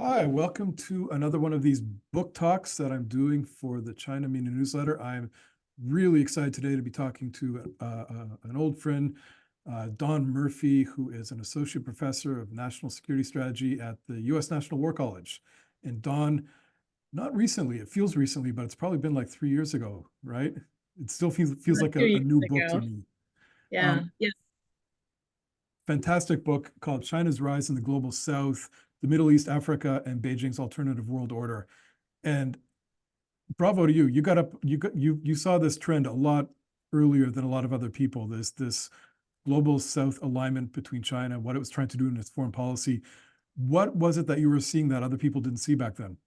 Hi, welcome to another one of these book talks that I'm doing for the China-MENA newsletter. I'm really excited today to be talking to an old friend, Don Murphy, who is an associate professor of national security strategy at the U.S. National War College. And Don, not recently, it feels recently, but it's probably been like 3 years ago, right? It still feels A like few a years new book to ago. me. Yeah, Um, yeah. Fantastic book called China's Rise in the Global South, the Middle East, Africa, and Beijing's Alternative World Order. And bravo to you. You got up, you saw this trend a lot earlier than a lot of other people. This global South alignment between China, what it was trying to do in its foreign policy. What was it that you were seeing that other people didn't see back then?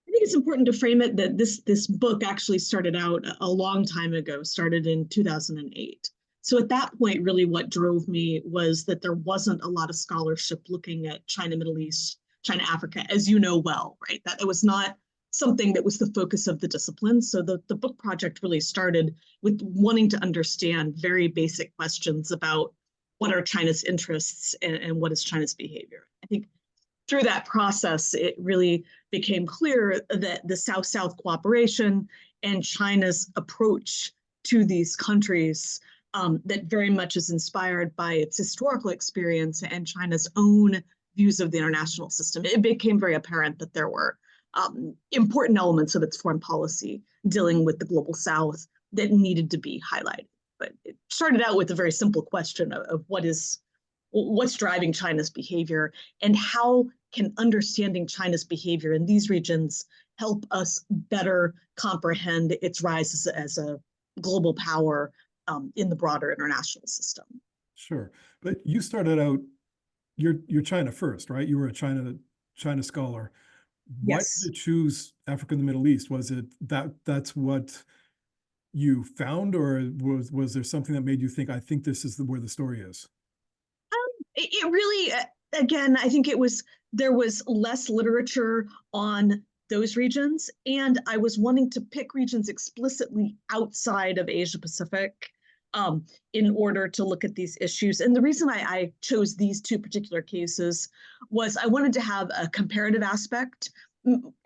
I think it's important to frame it that this book actually started out a long time ago, started in 2008. So at that point, really what drove me was that there wasn't a lot of scholarship looking at China, Middle East, China, Africa, as you know well, right? That it was not something that was the focus of the discipline. So the book project really started with wanting to understand very basic questions about what are China's interests and what is China's behavior. I think through that process, it really became clear that the South-South cooperation and China's approach to these countries that very much is inspired by its historical experience and China's own views of the international system. It became very apparent that there were important elements of its foreign policy dealing with the global South that needed to be highlighted. But it started out with a very simple question of what's driving China's behavior and how can understanding China's behavior in these regions help us better comprehend its rise as a global power in the broader international system. Sure. But you started out, you're China first, right? You were a China scholar. Why did Yes. you choose Africa and the Middle East? Was it that's what you found, or was there something that made you think, I think this is where the story is? It really, again, I think there was less literature on those regions, and I was wanting to pick regions explicitly outside of Asia Pacific in order to look at these issues. And the reason I chose these two particular cases was I wanted to have a comparative aspect.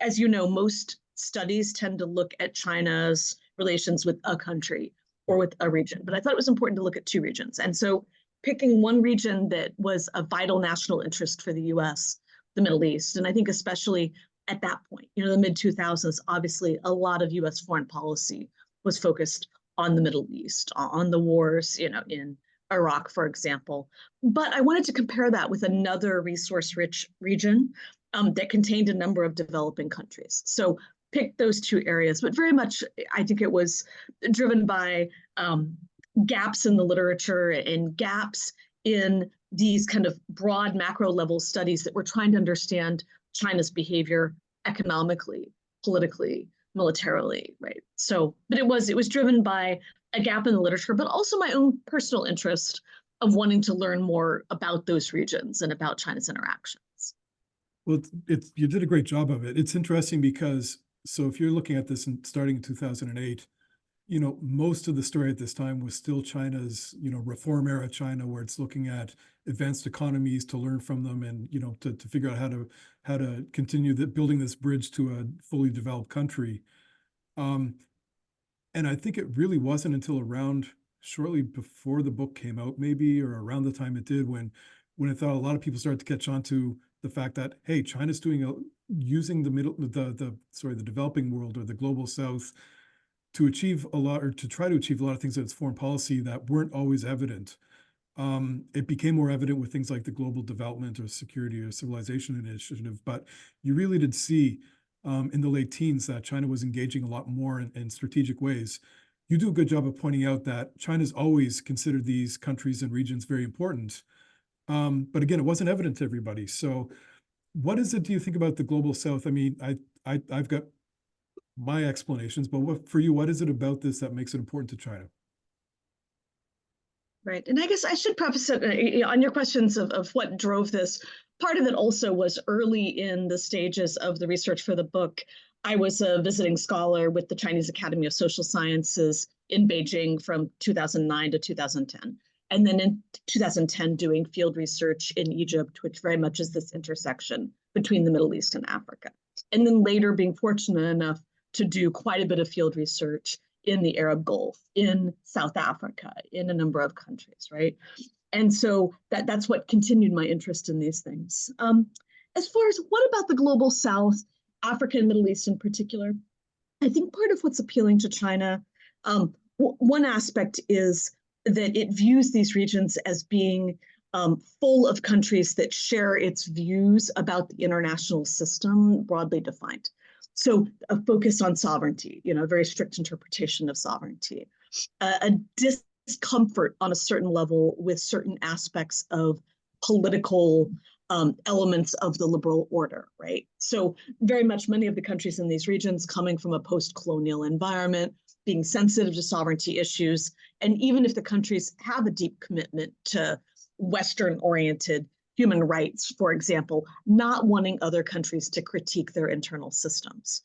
As you know, most studies tend to look at China's relations with a country or with a region, but I thought it was important to look at two regions. And so picking one region that was a vital national interest for the US, the Middle East. And I think especially at that point, the mid 2000s, obviously a lot of US foreign policy was focused on the Middle East, on the wars, in Iraq, for example. But I wanted to compare that with another resource rich region that contained a number of developing countries. So picked those two areas, but very much I think it was driven by gaps in the literature and gaps in these kind of broad macro level studies that were trying to understand China's behavior economically, politically, militarily, right? So, but it was driven by a gap in the literature, but also my own personal interest of wanting to learn more about those regions and about China's interactions. Well, you did a great job of it. It's interesting because so if you're looking at this and starting in 2008, most of the story at this time was still China's, reform era China, where it's looking at advanced economies to learn from them and, to figure out how to continue building this bridge to a fully developed country. Um, and I think it really wasn't until around shortly before the book came out, maybe, or around the time it did, when I thought a lot of people started to catch on to the fact that, hey, China's using the developing world or the global South to achieve a lot, or to try to achieve a lot of things in its foreign policy that weren't always evident. It became more evident with things like the Global Development or Security or Civilization Initiative, but you really did see in the late teens that China was engaging a lot more in strategic ways. You do a good job of pointing out that China's always considered these countries and regions very important. But again, it wasn't evident to everybody. So what is it, do you think, about the Global South? I mean, I've got my explanations, but for you, what is it about this that makes it important to China? Right. And I guess I should preface it on your questions of what drove this. Part of it also was early in the stages of the research for the book. I was a visiting scholar with the Chinese Academy of Social Sciences in Beijing from 2009 to 2010. and then in 2010 doing field research in Egypt, which very much is this intersection between the Middle East and Africa. And then later being fortunate enough to do quite a bit of field research in the Arab Gulf, in South Africa, in a number of countries, right? And so that's what continued my interest in these things. As far as what about the global South, Africa and Middle East in particular, I think part of what's appealing to China, one aspect is that it views these regions as being full of countries that share its views about the international system, broadly defined. So a focus on sovereignty, a very strict interpretation of sovereignty, a discomfort on a certain level with certain aspects of political elements of the liberal order, right? So very much many of the countries in these regions coming from a post-colonial environment, being sensitive to sovereignty issues, and even if the countries have a deep commitment to Western-oriented human rights, for example, not wanting other countries to critique their internal systems.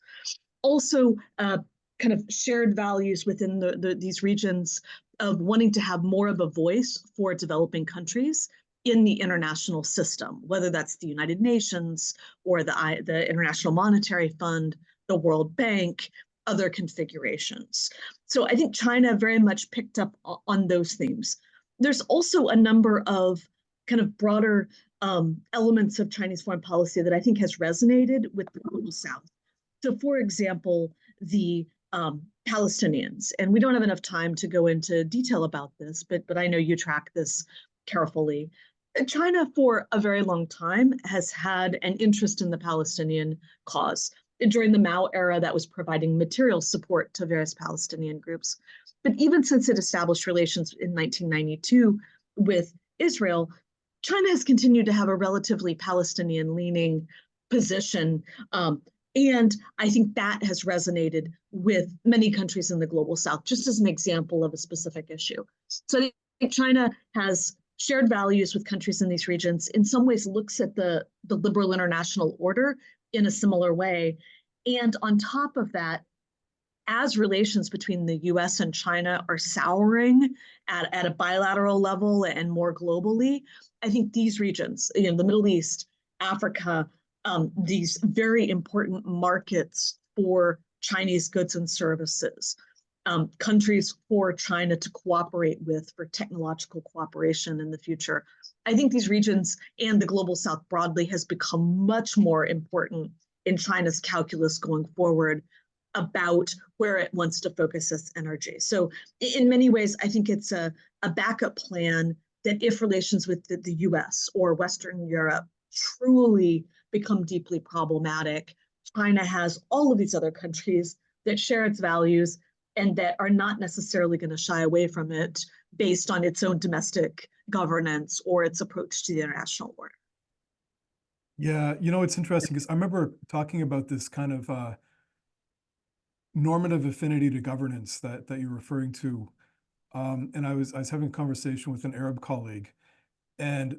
Also, kind of shared values within these regions of wanting to have more of a voice for developing countries in the international system, whether that's the United Nations or the International Monetary Fund, the World Bank, other configurations. So I think China very much picked up on those themes. There's also a number of kind of broader elements of Chinese foreign policy that I think has resonated with the global South. So for example, the Palestinians, and we don't have enough time to go into detail about this, but I know you track this carefully. China, for a very long time, has had an interest in the Palestinian cause. During the Mao era, that was providing material support to various Palestinian groups. But even since it established relations in 1992 with Israel, China has continued to have a relatively Palestinian-leaning position. And I think that has resonated with many countries in the global South, just as an example of a specific issue. So I think China has shared values with countries in these regions, in some ways looks at the liberal international order in a similar way. And on top of that, as relations between the US and China are souring at a bilateral level and more globally, I think these regions, the Middle East, Africa, these very important markets for Chinese goods and services, countries for China to cooperate with for technological cooperation in the future. I think these regions and the global South broadly has become much more important in China's calculus going forward about where it wants to focus its energy. So in many ways, I think it's a backup plan that if relations with the US or Western Europe truly become deeply problematic, China has all of these other countries that share its values and that are not necessarily going to shy away from it based on its own domestic governance or its approach to the international order. Yeah, it's interesting because I remember talking about this kind of normative affinity to governance that you're referring to. And I was having a conversation with an Arab colleague, and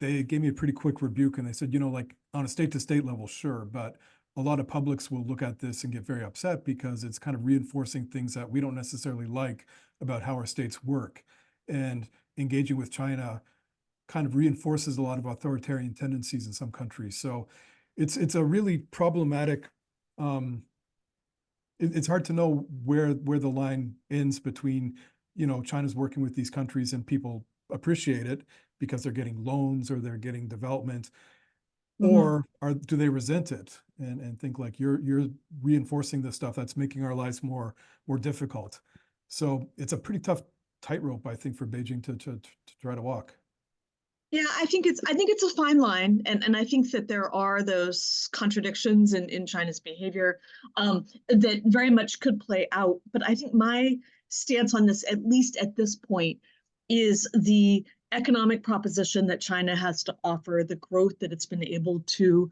they gave me a pretty quick rebuke, and they said, like on a state-to-state level, sure, but a lot of publics will look at this and get very upset because it's kind of reinforcing things that we don't necessarily like about how our states work. And engaging with China kind of reinforces a lot of authoritarian tendencies in some countries. So it's a really problematic, it's hard to know where the line ends between, China's working with these countries and people appreciate it because they're getting loans or they're getting development, or do they resent it and think like you're reinforcing this stuff that's making our lives more difficult. So it's a pretty tough tightrope, I think, for Beijing to try to walk. Yeah, I think it's a fine line, and I think that there are those contradictions in China's behavior that very much could play out. But I think my stance on this, at least at this point, is the economic proposition that China has to offer, the growth that it's been able to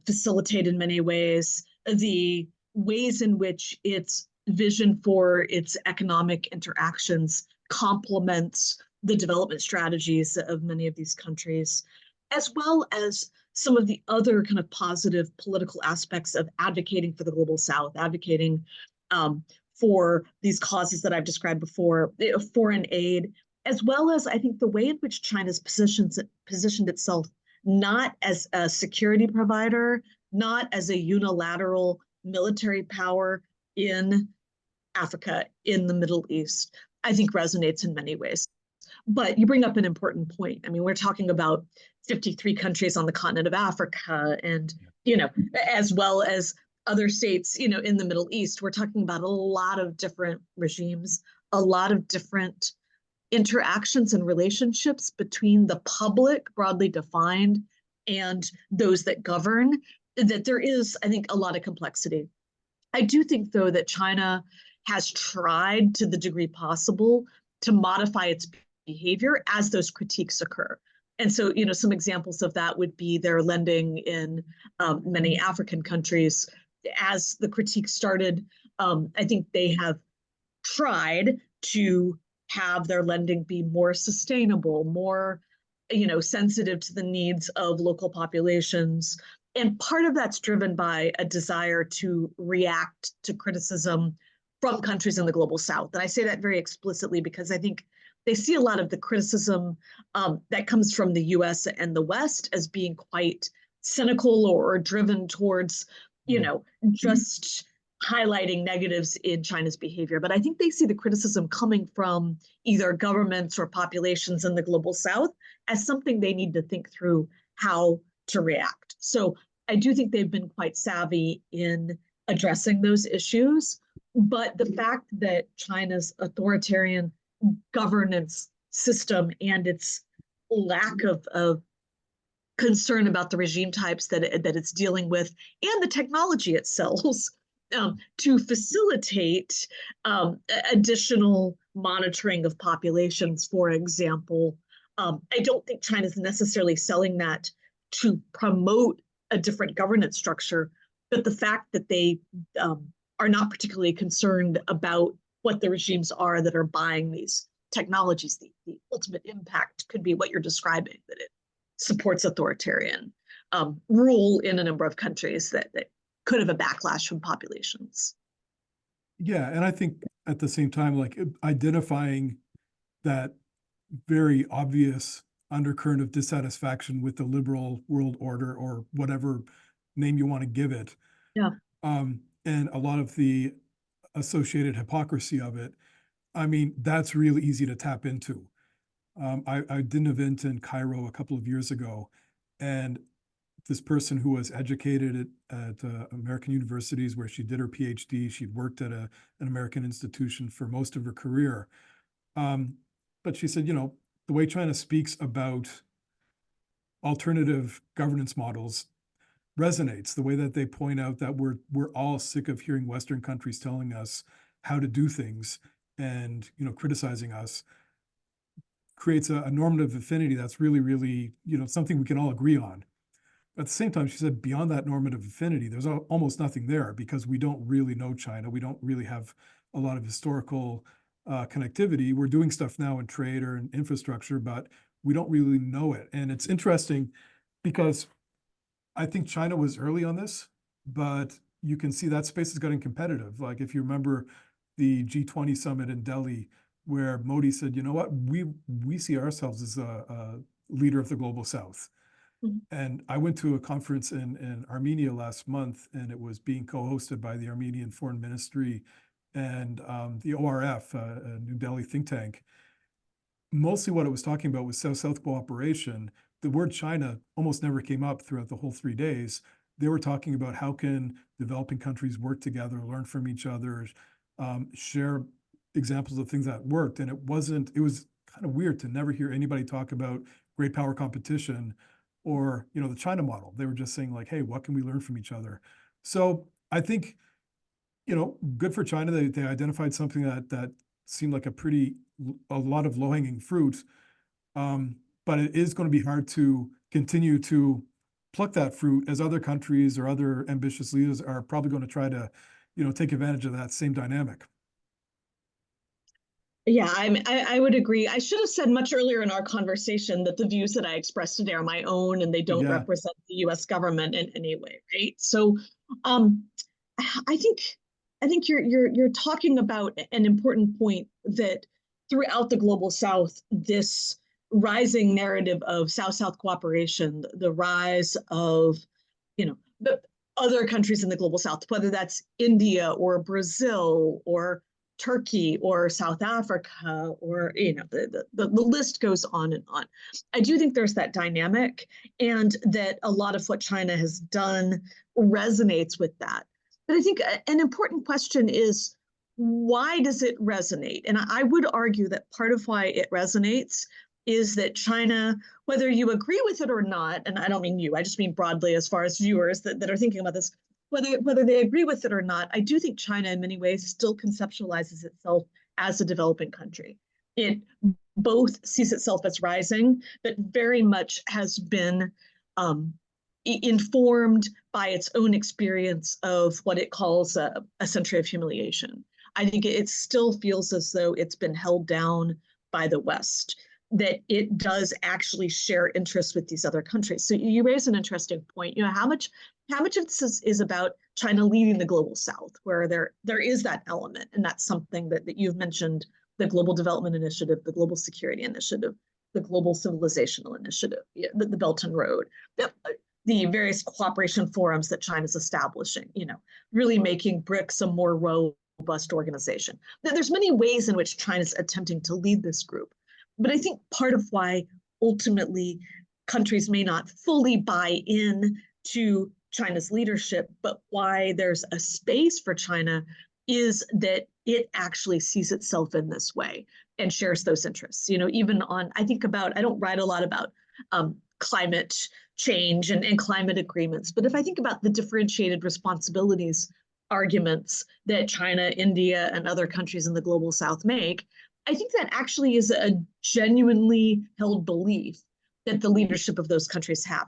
facilitate in many ways, the ways in which its vision for its economic interactions complements the development strategies of many of these countries, as well as some of the other kind of positive political aspects of advocating for the global South, advocating for these causes that I've described before, foreign aid, as well as I think the way in which China's positioned itself not as a security provider, not as a unilateral military power in Africa, in the Middle East, I think resonates in many ways. But you bring up an important point. I mean, we're talking about 53 countries on the continent of Africa and, as well as other states, in the Middle East. We're talking about a lot of different regimes, a lot of different interactions and relationships between the public, broadly defined, and those that govern, that there is, I think, a lot of complexity. I do think, though, that China has tried to the degree possible to modify its behavior as those critiques occur. And so, some examples of that would be their lending in many African countries. As the critique started, I think they have tried to have their lending be more sustainable, more, sensitive to the needs of local populations. And part of that's driven by a desire to react to criticism from countries in the global south. And I say that very explicitly because I think they see a lot of the criticism that comes from the US and the West as being quite cynical or driven towards, just highlighting negatives in China's behavior. But I think they see the criticism coming from either governments or populations in the global south as something they need to think through how to react. So I do think they've been quite savvy in addressing those issues. But the fact that China's authoritarian governance system and its lack of concern about the regime types that it's dealing with and the technology it sells to facilitate additional monitoring of populations, for example. I don't think China's necessarily selling that to promote a different governance structure, but the fact that they are not particularly concerned about what the regimes are that are buying these technologies, the ultimate impact could be what you're describing, that it supports authoritarian rule in a number of countries that could have a backlash from populations. Yeah, and I think at the same time, like identifying that very obvious undercurrent of dissatisfaction with the liberal world order or whatever name you want to give it. Yeah. And a lot of the associated hypocrisy of it. I mean, that's really easy to tap into. I did an event in Cairo a couple of years ago, and this person who was educated at American universities where she did her PhD, she'd worked at an American institution for most of her career. But she said, the way China speaks about alternative governance models resonates. The way that they point out that we're all sick of hearing Western countries telling us how to do things and criticizing us creates a normative affinity that's really, really something we can all agree on. At the same time, she said, beyond that normative affinity, there's almost nothing there because we don't really know China. We don't really have a lot of historical connectivity. We're doing stuff now in trade or in infrastructure, but we don't really know it. And it's interesting because I think China was early on this, but you can see that space is getting competitive. Like if you remember the G20 summit in Delhi, where Modi said, you know what, we see ourselves as a leader of the global South. Mm-hmm. And I went to a conference in Armenia last month, and it was being co-hosted by the Armenian Foreign Ministry and the ORF, a New Delhi think tank. Mostly what it was talking about was South-South cooperation. The word China almost never came up throughout the whole 3 days. They were talking about how can developing countries work together, learn from each other, share examples of things that worked. And it was kind of weird to never hear anybody talk about great power competition or, the China model. They were just saying like, hey, what can we learn from each other? So I think, good for China. They identified something that seemed like a lot of low-hanging fruit. But it is going to be hard to continue to pluck that fruit as other countries or other ambitious leaders are probably going to try to, take advantage of that same dynamic. Yeah, I would agree. I should have said much earlier in our conversation that the views that I expressed today are my own and they don't represent the U.S. government in any way, right? So, I think you're talking about an important point that throughout the global South, this rising narrative of South-South cooperation, the rise of, the other countries in the global South, whether that's India or Brazil or Turkey or South Africa, or the list goes on and on. I do think there's that dynamic, and that a lot of what China has done resonates with that. But I think an important question is, why does it resonate? And I would argue that part of why it resonates is that China, whether you agree with it or not, and I don't mean you, I just mean broadly as far as viewers that are thinking about this, whether they agree with it or not, I do think China in many ways still conceptualizes itself as a developing country. It both sees itself as rising, but very much has been informed by its own experience of what it calls a century of humiliation. I think it still feels as though it's been held down by the West, that it does actually share interests with these other countries. So you raise an interesting point. How much of this is about China leading the global South, where there is that element, and that's something that you've mentioned: the Global Development Initiative, the Global Security Initiative, the Global Civilizational Initiative, the Belt and Road, the various cooperation forums that China's establishing, really making BRICS a more robust organization. There's many ways in which China's attempting to lead this group. But I think part of why ultimately countries may not fully buy in to China's leadership, but why there's a space for China, is that it actually sees itself in this way and shares those interests. Even I don't write a lot about climate change and climate agreements, but if I think about the differentiated responsibilities arguments that China, India, and other countries in the global South make, I think that actually is a genuinely held belief that the leadership of those countries have.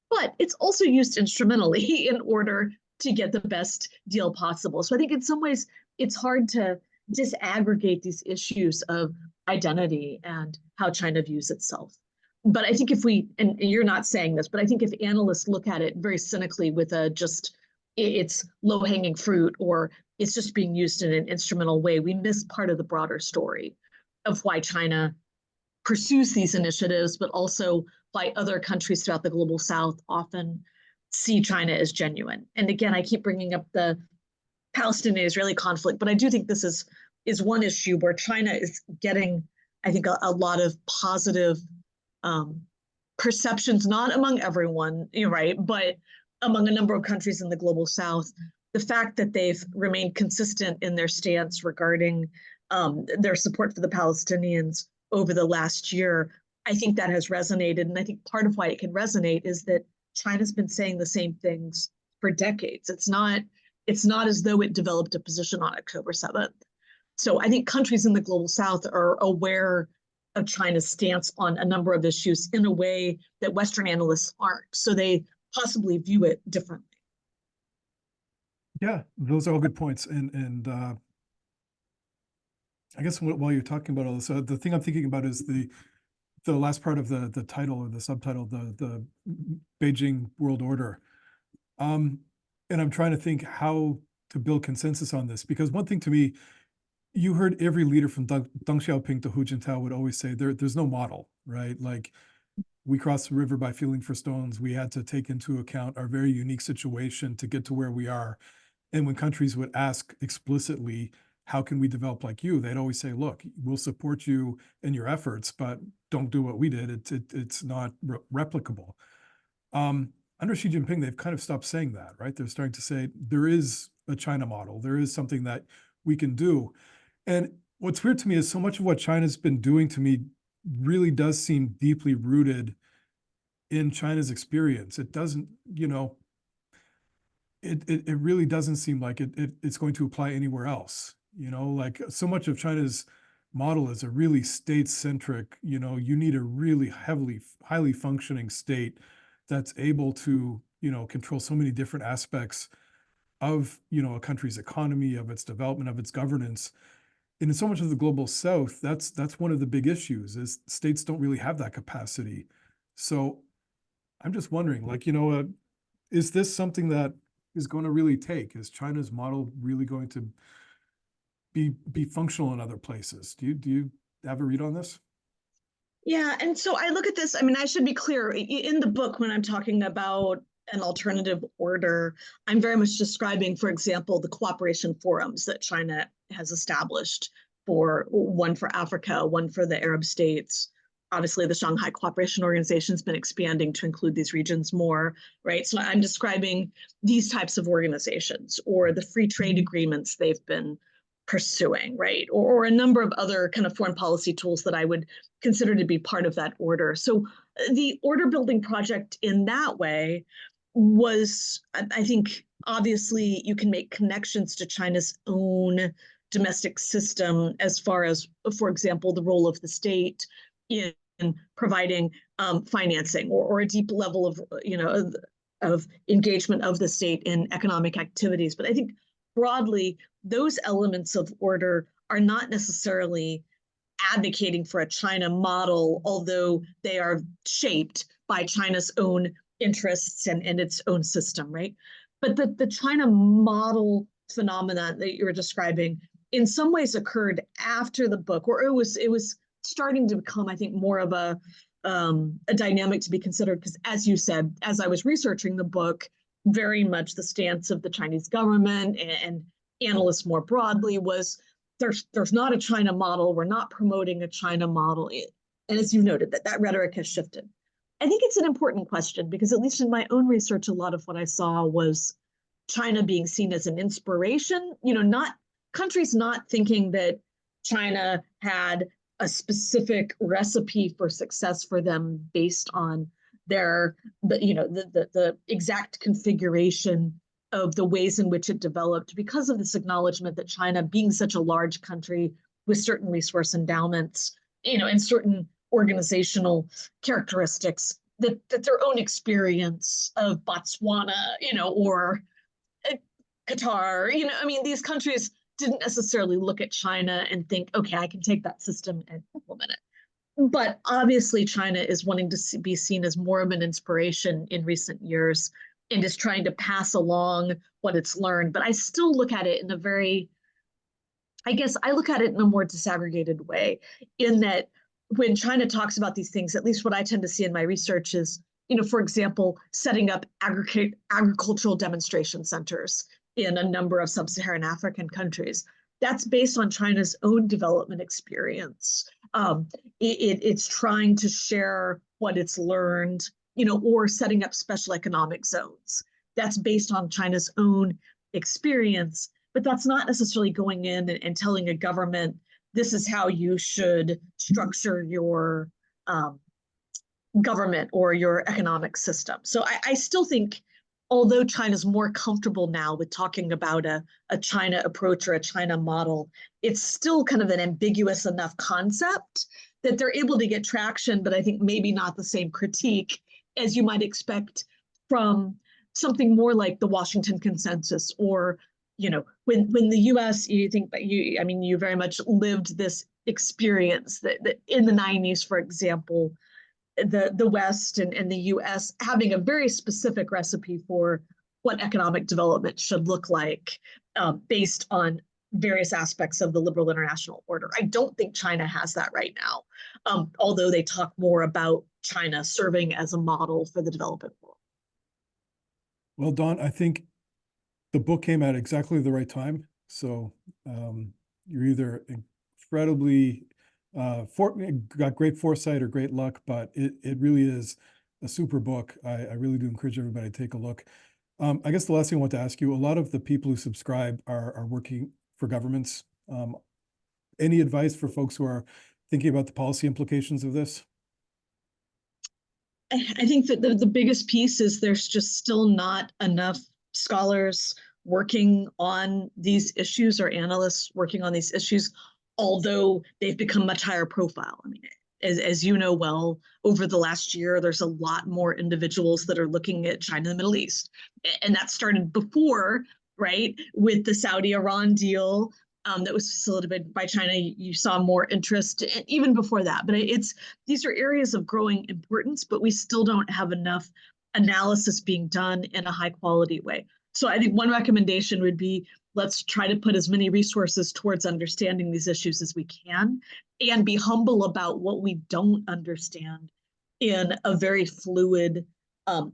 But it's also used instrumentally in order to get the best deal possible. So I think in some ways it's hard to disaggregate these issues of identity and how China views itself. But I think and you're not saying this, but I think if analysts look at it very cynically with it's low-hanging fruit, or it's just being used in an instrumental way, we miss part of the broader story of why China pursues these initiatives, but also why other countries throughout the global South often see China as genuine. And again, I keep bringing up the Palestinian-Israeli conflict, but I do think this is one issue where China is getting, I think, a lot of positive perceptions, not among everyone, right, but among a number of countries in the global South. The fact that they've remained consistent in their stance regarding their support for the Palestinians over the last year, I think that has resonated. And I think part of why it can resonate is that China's been saying the same things for decades. It's not as though it developed a position on October 7th. So I think countries in the global South are aware of China's stance on a number of issues in a way that Western analysts aren't. So they possibly view it differently. Yeah, those are all good points. And I guess while you're talking about all this, the thing I'm thinking about is the last part of the title or the subtitle, the Beijing World Order. And I'm trying to think how to build consensus on this, because one thing to me, you heard every leader from Deng Xiaoping to Hu Jintao would always say there's no model, right? Like, we crossed the river by feeling for stones. We had to take into account our very unique situation to get to where we are. And when countries would ask explicitly, how can we develop like you? They'd always say, look, we'll support you in your efforts, but don't do what we did. It's not replicable. Under Xi Jinping, they've kind of stopped saying that, right? They're starting to say there is a China model. There is something that we can do. And what's weird to me is so much of what China's been doing to me really does seem deeply rooted in China's experience. It doesn't, it really doesn't seem like it's going to apply anywhere else. Like, so much of China's model is a really state-centric, you need a really highly functioning state that's able to, control so many different aspects of, a country's economy, of its development, of its governance. And in so much of the global South, that's one of the big issues, is states don't really have that capacity. So I'm just wondering, like, is this something that is going to really take? Is China's model really going to be functional in other places? Do you have a read on this? Yeah, and so I look at this, I mean, I should be clear, in the book, when I'm talking about an alternative order, I'm very much describing, for example, the cooperation forums that China has established, for one for Africa, one for the Arab states. Obviously, the Shanghai Cooperation Organization has been expanding to include these regions more, right? So I'm describing these types of organizations, or the free trade agreements they've been pursuing, right? Or a number of other kind of foreign policy tools that I would consider to be part of that order. So the order building project in that way was, I think, obviously you can make connections to China's own domestic system as far as, for example, the role of the state in providing financing, or a deep level of, of engagement of the state in economic activities. But I think broadly, those elements of order are not necessarily advocating for a China model, although they are shaped by China's own interests and its own system, right? But the China model phenomenon that you were describing in some ways occurred after the book, or it was starting to become, I think, more of a dynamic to be considered, because as you said, as I was researching the book, very much the stance of the Chinese government and analysts more broadly was there's not a China model. We're not promoting a China model. And as you noted, that rhetoric has shifted. I think it's an important question, because at least in my own research, a lot of what I saw was China being seen as an inspiration, not countries not thinking that China had a specific recipe for success for them based on the exact configuration of the ways in which it developed, because of this acknowledgement that China, being such a large country with certain resource endowments, and certain organizational characteristics, that their own experience of Botswana, or Qatar, I mean, these countries didn't necessarily look at China and think, okay, I can take that system and implement it. But obviously, China is wanting to be seen as more of an inspiration in recent years, and is trying to pass along what it's learned. But I still look at it in a very, I guess I look at it in a more disaggregated way, in that when China talks about these things, at least what I tend to see in my research is, for example, setting up agricultural demonstration centers in a number of sub-Saharan African countries. That's based on China's own development experience. It's trying to share what it's learned, or setting up special economic zones. That's based on China's own experience, but that's not necessarily going in and telling a government, this is how you should structure your government or your economic system. So I still think, although China's more comfortable now with talking about a China approach or a China model, it's still kind of an ambiguous enough concept that they're able to get traction, but I think maybe not the same critique as you might expect from something more like the Washington Consensus, or, when the US, you very much lived this experience that in the 90s, for example, the West and the US having a very specific recipe for what economic development should look like, based on various aspects of the liberal international order. I don't think China has that right now, although they talk more about China serving as a model for the developing world. Well, Dawn, I think the book came at exactly the right time. So you're either incredibly got great foresight or great luck, but it really is a super book. I really do encourage everybody to take a look. I guess the last thing I want to ask you, a lot of the people who subscribe are working for governments. Any advice for folks who are thinking about the policy implications of this? I think that the biggest piece is there's just still not enough scholars working on these issues, or analysts working on these issues, although they've become much higher profile. I mean, as you know well, over the last year, there's a lot more individuals that are looking at China and the Middle East. And that started before, right, with the Saudi-Iran deal that was facilitated by China. You saw more interest even before that. But these are areas of growing importance, but we still don't have enough analysis being done in a high quality way. So I think one recommendation would be, let's try to put as many resources towards understanding these issues as we can, and be humble about what we don't understand in a very fluid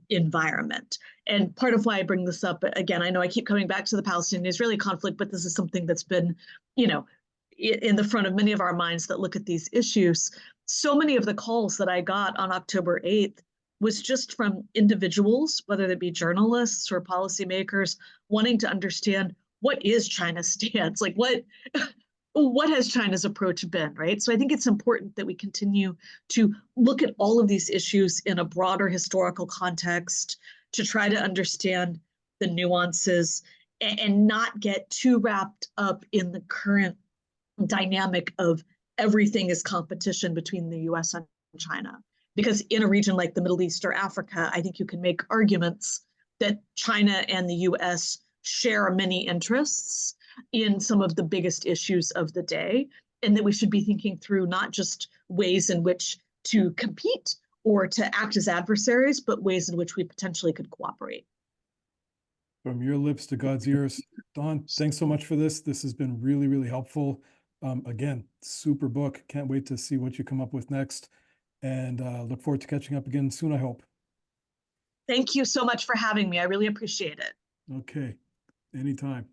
environment. And part of why I bring this up, again, I know I keep coming back to the Palestinian-Israeli conflict, but this is something that's been, in the front of many of our minds that look at these issues. So many of the calls that I got on October 8th was just from individuals, whether they be journalists or policymakers, wanting to understand, what is China's stance? Like, what has China's approach been, right? So I think it's important that we continue to look at all of these issues in a broader historical context, to try to understand the nuances and not get too wrapped up in the current dynamic of everything is competition between the US and China. Because in a region like the Middle East or Africa, I think you can make arguments that China and the US share many interests in some of the biggest issues of the day, and that we should be thinking through not just ways in which to compete or to act as adversaries, but ways in which we potentially could cooperate. From your lips to God's ears. Dawn, thanks so much for this. This has been really, really helpful. Again, super book. Can't wait to see what you come up with next. And look forward to catching up again soon, I hope. Thank you so much for having me. I really appreciate it. Okay, anytime.